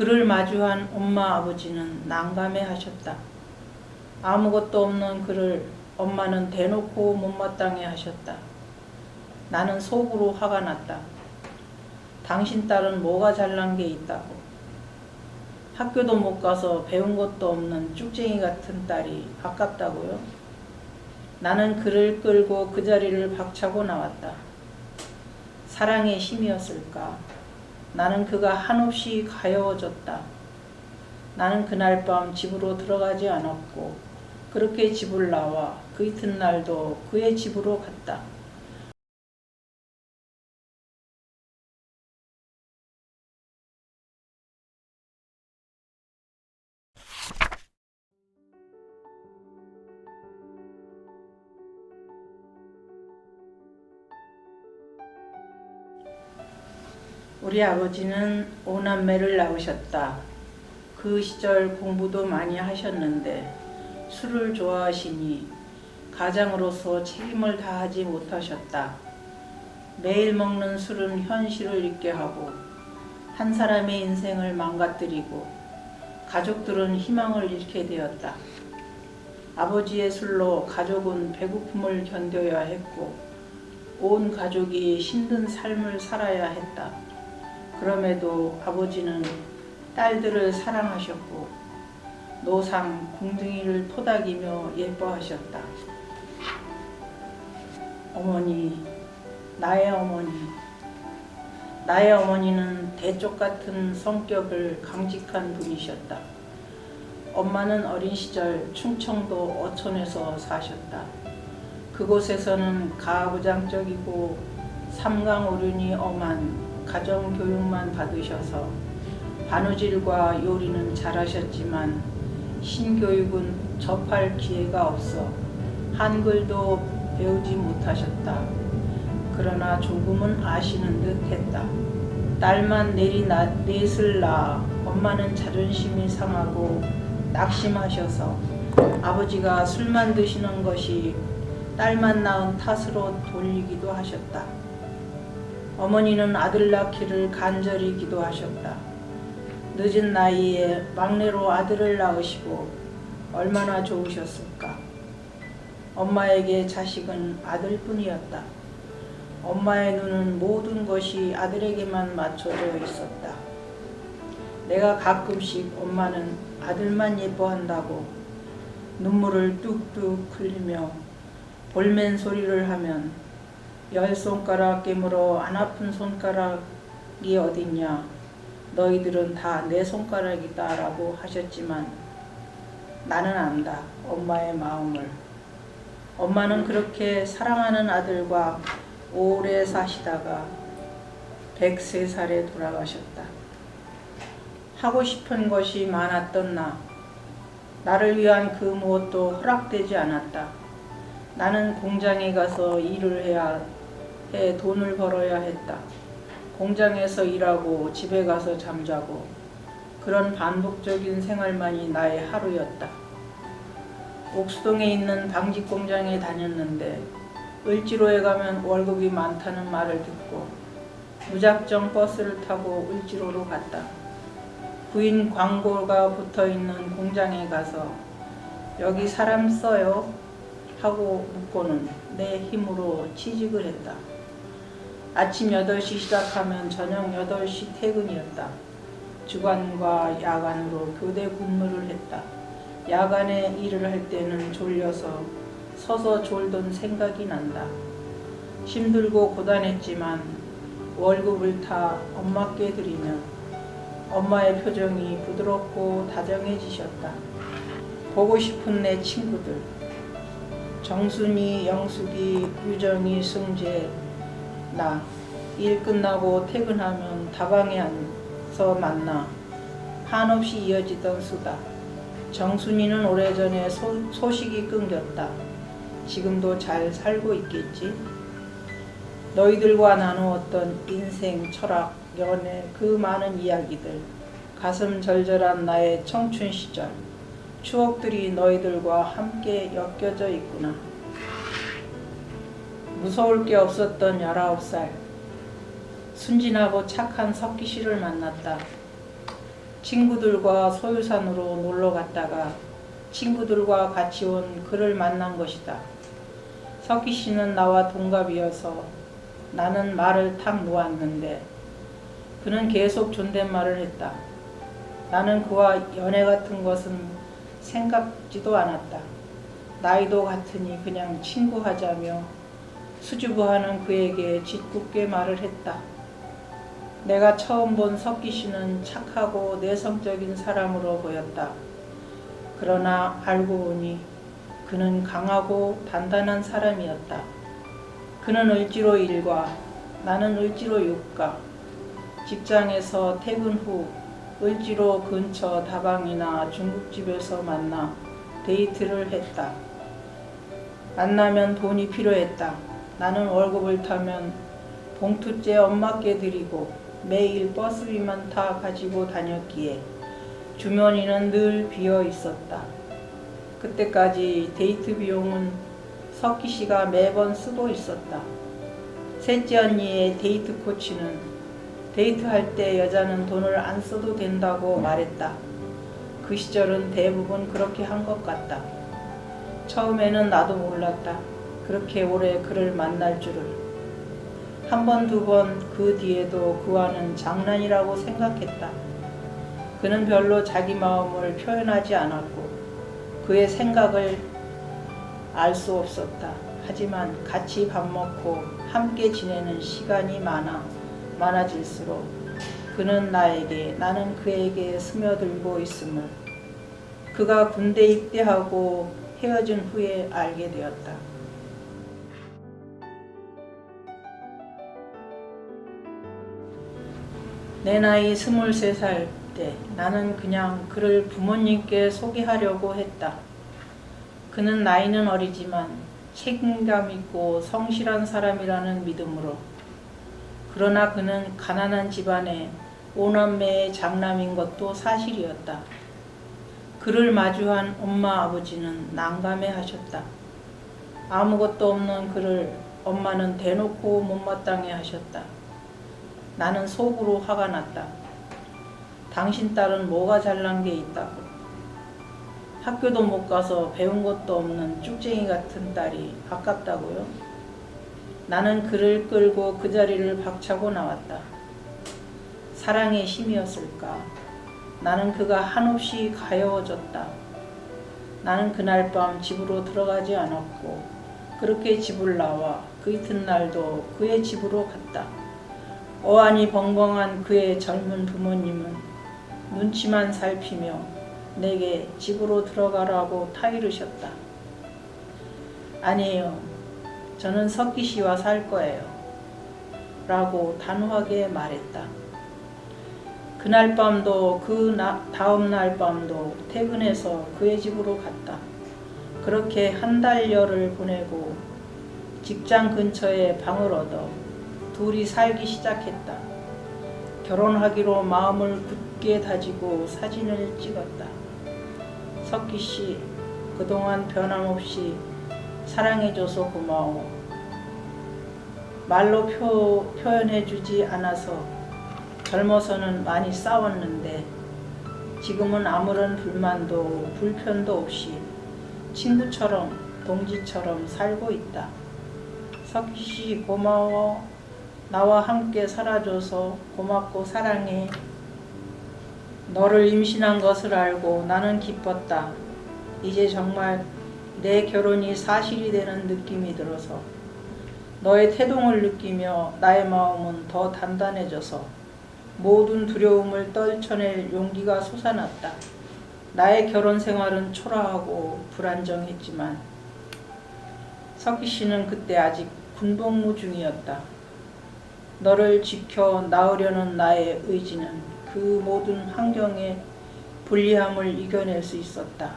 그를 마주한 엄마 아버지는 난감해 하셨다. 아무것도 없는 그를 엄마는 대놓고 못마땅해 하셨다. 나는 속으로 화가 났다. 당신 딸은 뭐가 잘난 게 있다고. 학교도 못 가서 배운 것도 없는 쭉쟁이 같은 딸이 아깝다고요? 나는 그를 끌고 그 자리를 박차고 나왔다. 사랑의 힘이었을까? 나는 그가 한없이 가여워졌다. 나는 그날 밤 집으로 들어가지 않았고 그렇게 집을 나와 그 이튿날도 그의 집으로 갔다. 우리 아버지는 5남매를 낳으셨다. 그 시절 공부도 많이 하셨는데 술을 좋아하시니 가장으로서 책임을 다하지 못하셨다. 매일 먹는 술은 현실을 잊게 하고 한 사람의 인생을 망가뜨리고 가족들은 희망을 잃게 되었다. 아버지의 술로 가족은 배고픔을 견뎌야 했고 온 가족이 힘든 삶을 살아야 했다. 그럼에도 아버지는 딸들을 사랑하셨고 노상 궁둥이를 토닥이며 예뻐하셨다. 어머니, 나의 어머니. 나의 어머니는 대쪽 같은 성격을 강직한 분이셨다. 엄마는 어린 시절 충청도 어촌에서 사셨다. 그곳에서는 가부장적이고 삼강오륜이 엄한 가정교육만 받으셔서 바느질과 요리는 잘하셨지만 신교육은 접할 기회가 없어 한글도 배우지 못하셨다. 그러나 조금은 아시는 듯 했다. 딸만 넷을 낳아 엄마는 자존심이 상하고 낙심하셔서 아버지가 술만 드시는 것이 딸만 낳은 탓으로 돌리기도 하셨다. 어머니는 아들 낳기를 간절히 기도하셨다. 늦은 나이에 막내로 아들을 낳으시고 얼마나 좋으셨을까. 엄마에게 자식은 아들뿐이었다. 엄마의 눈은 모든 것이 아들에게만 맞춰져 있었다. 내가 가끔씩 엄마는 아들만 예뻐한다고 눈물을 뚝뚝 흘리며 볼멘 소리를 하면 10손가락 깨물어 안 아픈 손가락이 어딨냐. 너희들은 다 내 손가락이다 라고 하셨지만 나는 안다. 엄마의 마음을. 엄마는 그렇게 사랑하는 아들과 오래 사시다가 103살에 돌아가셨다. 하고 싶은 것이 많았던 나를 위한 그 무엇도 허락되지 않았다. 나는 공장에 가서 일을 해야 해 돈을 벌어야 했다. 공장에서 일하고 집에 가서 잠자고 그런 반복적인 생활만이 나의 하루였다. 옥수동에 있는 방직 공장에 다녔는데 을지로에 가면 월급이 많다는 말을 듣고 무작정 버스를 타고 을지로로 갔다. 부인 광고가 붙어있는 공장에 가서 여기 사람 써요? 하고 묻고는 내 힘으로 취직을 했다. 아침 8시 시작하면 저녁 8시 퇴근이었다. 주간과 야간으로 교대 근무를 했다. 야간에 일을 할 때는 졸려서 서서 졸던 생각이 난다. 힘들고 고단했지만 월급을 타 엄마께 드리면 엄마의 표정이 부드럽고 다정해지셨다. 보고 싶은 내 친구들 정순이, 영숙이, 유정이, 승재, 나 일 끝나고 퇴근하면 다방에 앉아서 만나 한없이 이어지던 수다. 정순이는 오래전에 소식이 끊겼다. 지금도 잘 살고 있겠지? 너희들과 나누었던 인생, 철학, 연애, 그 많은 이야기들, 가슴 절절한 나의 청춘 시절, 추억들이 너희들과 함께 엮여져 있구나. 무서울 게 없었던 19살, 순진하고 착한 석기 씨를 만났다. 친구들과 소유산으로 놀러 갔다가 친구들과 같이 온 그를 만난 것이다. 석기 씨는 나와 동갑이어서 나는 말을 탁 놓았는데 그는 계속 존댓말을 했다. 나는 그와 연애 같은 것은 생각지도 않았다. 나이도 같으니 그냥 친구하자며 수줍어하는 그에게 짓궂게 말을 했다. 내가 처음 본 석기 씨는 착하고 내성적인 사람으로 보였다. 그러나 알고 보니 그는 강하고 단단한 사람이었다. 그는 을지로 일과 나는 을지로 육가. 직장에서 퇴근 후 을지로 근처 다방이나 중국집에서 만나 데이트를 했다. 만나면 돈이 필요했다. 나는 월급을 타면 봉투째 엄마께 드리고 매일 버스비만 타 가지고 다녔기에 주머니는 늘 비어 있었다. 그때까지 데이트 비용은 석기 씨가 매번 쓰고 있었다. 셋째 언니의 데이트 코치는 데이트할 때 여자는 돈을 안 써도 된다고 말했다. 그 시절은 대부분 그렇게 한 것 같다. 처음에는 나도 몰랐다. 그렇게 오래 그를 만날 줄을. 한 번, 두 번 그 뒤에도 그와는 장난이라고 생각했다. 그는 별로 자기 마음을 표현하지 않았고 그의 생각을 알 수 없었다. 하지만 같이 밥 먹고 함께 지내는 시간이 많아질수록 그는 나에게, 나는 그에게 스며들고 있음을 그가 군대 입대하고 헤어진 후에 알게 되었다. 내 나이 23살 때 나는 그냥 그를 부모님께 소개하려고 했다. 그는 나이는 어리지만 책임감 있고 성실한 사람이라는 믿음으로. 그러나 그는 가난한 집안의 5남매의 장남인 것도 사실이었다. 그를 마주한 엄마 아버지는 난감해하셨다. 아무것도 없는 그를 엄마는 대놓고 못마땅해 하셨다. 나는 속으로 화가 났다. 당신 딸은 뭐가 잘난 게 있다고. 학교도 못 가서 배운 것도 없는 쭉쟁이 같은 딸이 아깝다고요? 나는 그를 끌고 그 자리를 박차고 나왔다. 사랑의 힘이었을까? 나는 그가 한없이 가여워졌다. 나는 그날 밤 집으로 들어가지 않았고 그렇게 집을 나와 그 이튿날도 그의 집으로 갔다. 어안이 벙벙한 그의 젊은 부모님은 눈치만 살피며 내게 집으로 들어가라고 타이르셨다. 아니에요. 저는 석기 씨와 살 거예요. 라고 단호하게 말했다. 그날 밤도 다음 날 밤도 퇴근해서 그의 집으로 갔다. 그렇게 한 달여를 보내고 직장 근처에 방을 얻어 둘이 살기 시작했다. 결혼하기로 마음을 굳게 다지고 사진을 찍었다. 석기 씨, 그동안 변함없이 사랑해줘서 고마워. 말로 표현해주지 않아서 젊어서는 많이 싸웠는데 지금은 아무런 불만도 불편도 없이 친구처럼 동지처럼 살고 있다. 석기 씨 고마워. 나와 함께 살아줘서 고맙고 사랑해. 너를 임신한 것을 알고 나는 기뻤다. 이제 정말 내 결혼이 사실이 되는 느낌이 들어서 너의 태동을 느끼며 나의 마음은 더 단단해져서 모든 두려움을 떨쳐낼 용기가 솟아났다. 나의 결혼 생활은 초라하고 불안정했지만 석기 씨는 그때 아직 군복무 중이었다. 너를 지켜 낳으려는 나의 의지는 그 모든 환경의 불리함을 이겨낼 수 있었다.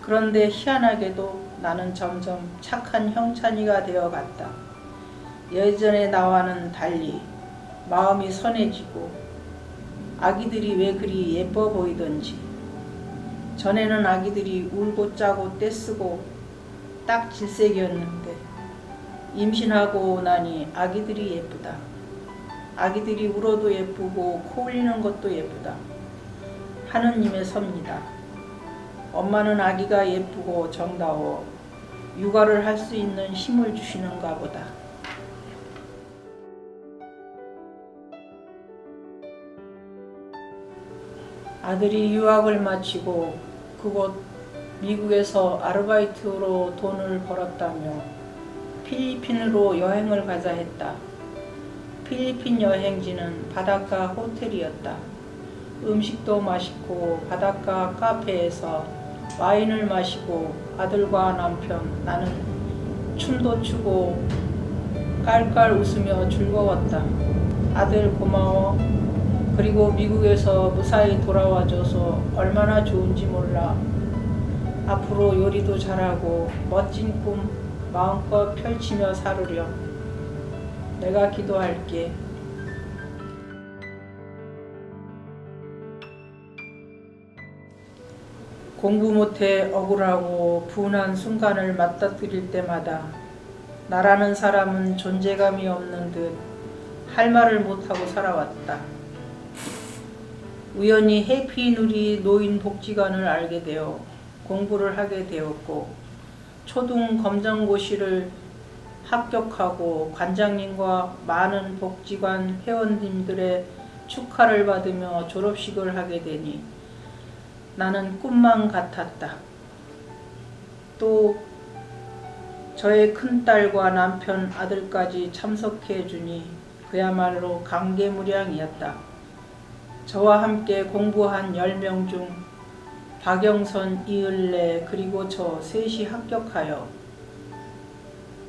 그런데 희한하게도 나는 점점 착한 형찬이가 되어갔다. 예전의 나와는 달리 마음이 선해지고 아기들이 왜 그리 예뻐 보이던지. 전에는 아기들이 울고 짜고 떼쓰고 딱 질색이었는데 임신하고 나니 아기들이 예쁘다. 아기들이 울어도 예쁘고 코 흘리는 것도 예쁘다. 하느님의 섭니다. 엄마는 아기가 예쁘고 정다워 육아를 할 수 있는 힘을 주시는가 보다. 아들이 유학을 마치고 그곳 미국에서 아르바이트로 돈을 벌었다며 필리핀으로 여행을 가자 했다. 필리핀 여행지는 바닷가 호텔이었다. 음식도 맛있고 바닷가 카페에서 와인을 마시고 아들과 남편, 나는 춤도 추고 깔깔 웃으며 즐거웠다. 아들 고마워. 그리고 미국에서 무사히 돌아와줘서 얼마나 좋은지 몰라. 앞으로 요리도 잘하고 멋진 꿈 마음껏 펼치며 살으렴. 내가 기도할게. 공부 못해 억울하고 분한 순간을 맞닥뜨릴 때마다 나라는 사람은 존재감이 없는 듯 할 말을 못하고 살아왔다. 우연히 해피누리 노인복지관을 알게 되어 공부를 하게 되었고 초등 검정고시를 합격하고 관장님과 많은 복지관 회원님들의 축하를 받으며 졸업식을 하게 되니 나는 꿈만 같았다. 또 저의 큰딸과 남편, 아들까지 참석해 주니 그야말로 감개무량이었다. 저와 함께 공부한 10명 중 박영선, 이을래 그리고 저 셋이 합격하여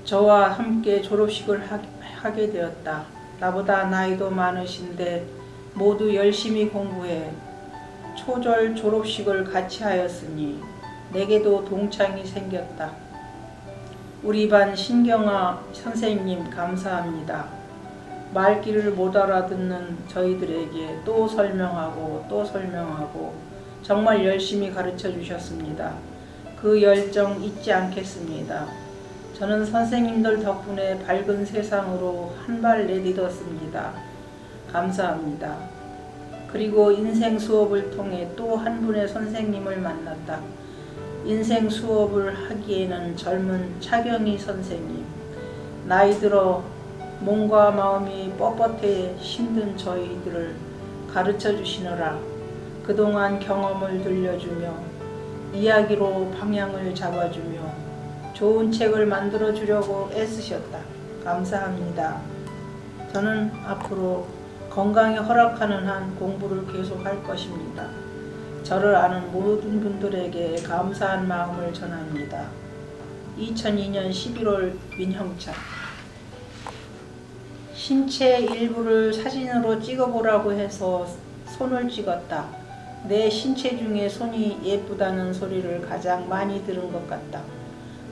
저와 함께 졸업식을 하게 되었다. 나보다 나이도 많으신데 모두 열심히 공부해 초절 졸업식을 같이 하였으니 내게도 동창이 생겼다. 우리 반 신경아 선생님 감사합니다. 말귀를 못 알아듣는 저희들에게 또 설명하고 또 설명하고 정말 열심히 가르쳐 주셨습니다. 그 열정 잊지 않겠습니다. 저는 선생님들 덕분에 밝은 세상으로 한 발 내딛었습니다. 감사합니다. 그리고 인생 수업을 통해 또 한 분의 선생님을 만났다. 인생 수업을 하기에는 젊은 차경희 선생님, 나이 들어 몸과 마음이 뻣뻣해 힘든 저희들을 가르쳐 주시느라 그동안 경험을 들려주며 이야기로 방향을 잡아주며 좋은 책을 만들어 주려고 애쓰셨다. 감사합니다. 저는 앞으로 건강이 허락하는 한 공부를 계속할 것입니다. 저를 아는 모든 분들에게 감사한 마음을 전합니다. 2002년 11월 민형찬. 신체 일부를 사진으로 찍어보라고 해서 손을 찍었다. 내 신체 중에 손이 예쁘다는 소리를 가장 많이 들은 것 같다.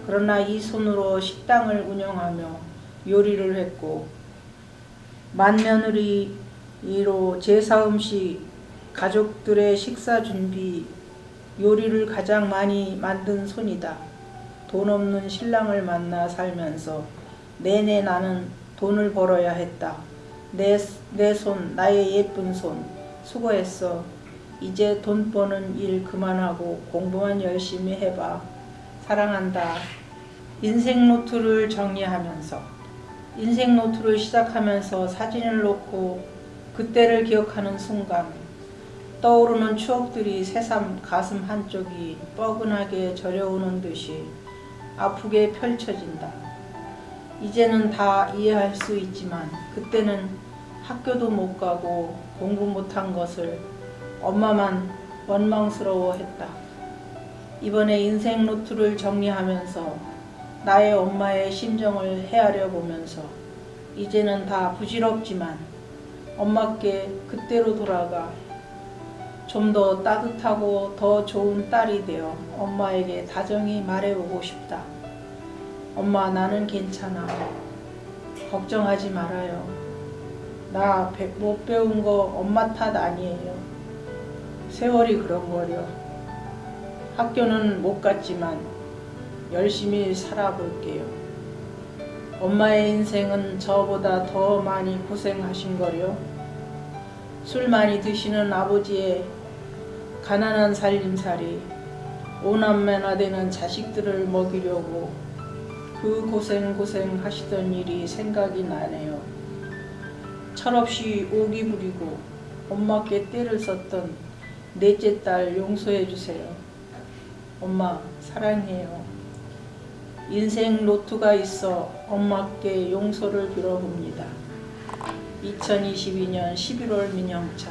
그러나 이 손으로 식당을 운영하며 요리를 했고 맏며느리로 제사 음식, 가족들의 식사 준비, 요리를 가장 많이 만든 손이다. 돈 없는 신랑을 만나 살면서 내내 나는 돈을 벌어야 했다. 내 손, 나의 예쁜 손, 수고했어. 이제 돈 버는 일 그만하고 공부만 열심히 해봐. 사랑한다. 인생 노트를 정리하면서 인생 노트를 시작하면서 사진을 놓고 그때를 기억하는 순간 떠오르는 추억들이 새삼 가슴 한쪽이 뻐근하게 저려오는 듯이 아프게 펼쳐진다. 이제는 다 이해할 수 있지만 그때는 학교도 못 가고 공부 못한 것을 엄마만 원망스러워했다. 이번에 인생 노트를 정리하면서 나의 엄마의 심정을 헤아려 보면서 이제는 다 부질없지만 엄마께 그때로 돌아가 좀 더 따뜻하고 더 좋은 딸이 되어 엄마에게 다정히 말해오고 싶다. 엄마, 나는 괜찮아. 걱정하지 말아요. 나 못 배운 거 엄마 탓 아니에요. 세월이 그런 거려. 학교는 못 갔지만 열심히 살아볼게요. 엄마의 인생은 저보다 더 많이 고생하신 거려. 술 많이 드시는 아버지의 가난한 살림살이 오남매나 되는 자식들을 먹이려고 그 고생 하시던 일이 생각이 나네요. 철없이 오기 부리고 엄마께 떼를 썼던 넷째 딸 용서해 주세요. 엄마 사랑해요. 인생 로투가 있어 엄마께 용서를 빌어봅니다. 2022년 11월 민영차.